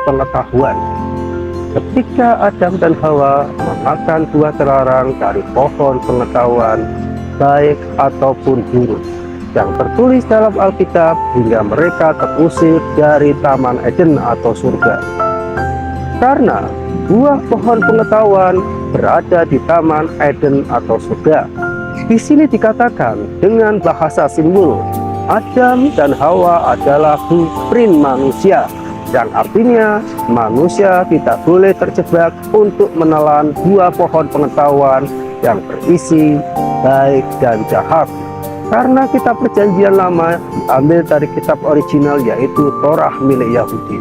pengetahuan. Ketika Adam dan Hawa memakan buah terlarang dari pohon pengetahuan baik ataupun buruk yang tertulis dalam Alkitab, hingga mereka terusir dari Taman Eden atau surga. Karena buah pohon pengetahuan berada di Taman Eden atau surga. Di sini dikatakan dengan bahasa simbol, Adam dan Hawa adalah blueprint manusia, yang artinya manusia tidak boleh terjebak untuk menelan buah pohon pengetahuan yang berisi baik dan jahat. Karena kitab perjanjian lama diambil dari kitab original, yaitu Torah milik Yahudi,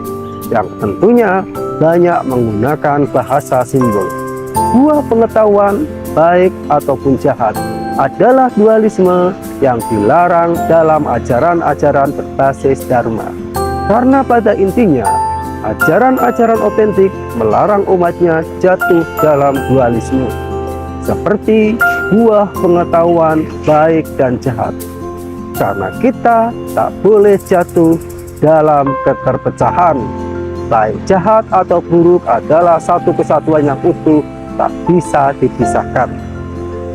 yang tentunya banyak menggunakan bahasa simbol. Buah pengetahuan baik ataupun jahat adalah dualisme yang dilarang dalam ajaran-ajaran berbasis Dharma. Karena pada intinya, ajaran-ajaran otentik melarang umatnya jatuh dalam dualisme, seperti buah pengetahuan baik dan jahat. Karena kita tak boleh jatuh dalam keterpecahan. Baik jahat atau buruk adalah satu kesatuan yang utuh, tak bisa dipisahkan.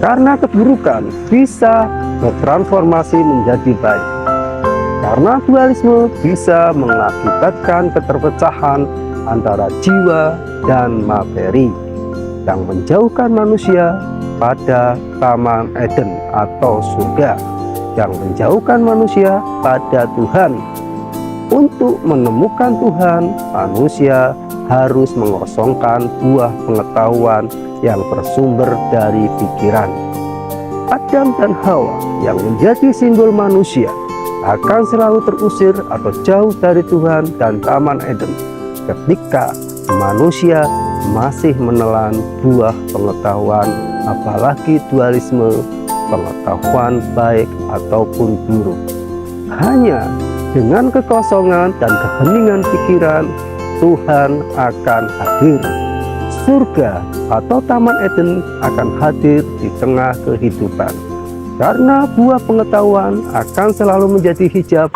Karena keburukan bisa bertransformasi menjadi baik. Karena dualisme bisa mengakibatkan keterpecahan antara jiwa dan materi, yang menjauhkan manusia pada Taman Eden atau surga, yang menjauhkan manusia pada Tuhan. Untuk menemukan Tuhan, manusia harus mengosongkan buah pengetahuan yang bersumber dari pikiran. Adam dan Hawa yang menjadi simbol manusia akan selalu terusir atau jauh dari Tuhan dan Taman Eden ketika manusia masih menelan buah pengetahuan, apalagi dualisme, pengetahuan baik ataupun buruk. Hanya dengan kekosongan dan keheningan pikiran, Tuhan akan hadir. Surga atau Taman Eden akan hadir di tengah kehidupan. Karena buah pengetahuan akan selalu menjadi hijab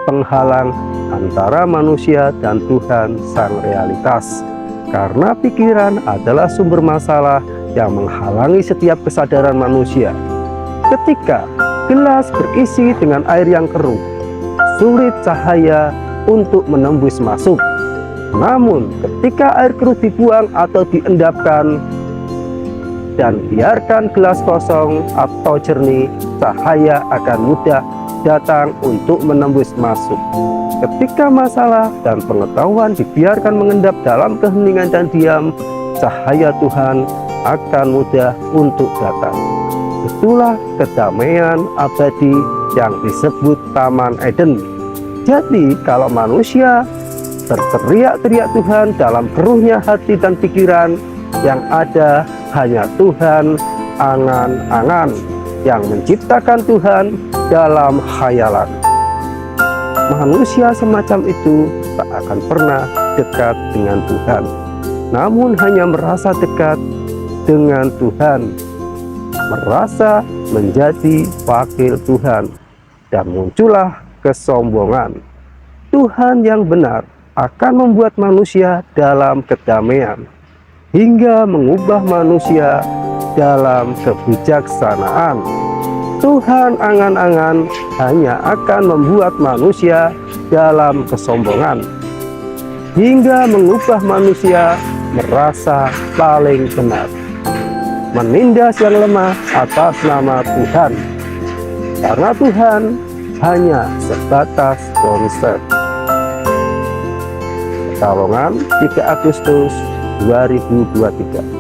penghalang antara manusia dan Tuhan sang realitas. Karena pikiran adalah sumber masalah yang menghalangi setiap kesadaran manusia. Ketika gelas berisi dengan air yang keruh, sulit cahaya untuk menembus masuk. Namun ketika air keruh dibuang atau diendapkan dan biarkan gelas kosong atau jernih, cahaya akan mudah datang untuk menembus masuk. Ketika masalah dan pengetahuan dibiarkan mengendap dalam keheningan dan diam, cahaya Tuhan akan mudah untuk datang. Itulah kedamaian abadi yang disebut Taman Eden. Jadi kalau manusia berteriak-teriak Tuhan dalam keruhnya hati dan pikiran, yang ada hanya Tuhan angan-angan yang menciptakan Tuhan dalam khayalan. Manusia semacam itu tak akan pernah dekat dengan Tuhan, namun hanya merasa dekat dengan Tuhan, merasa menjadi wakil Tuhan, dan muncullah kesombongan. Tuhan yang benar akan membuat manusia dalam kedamaian, hingga mengubah manusia dalam kebijaksanaan. Tuhan angan-angan hanya akan membuat manusia dalam kesombongan, hingga mengubah manusia merasa paling benar, menindas yang lemah atas nama Tuhan, karena Tuhan hanya sebatas konsep. Pekalongan 3 Agustus 2023.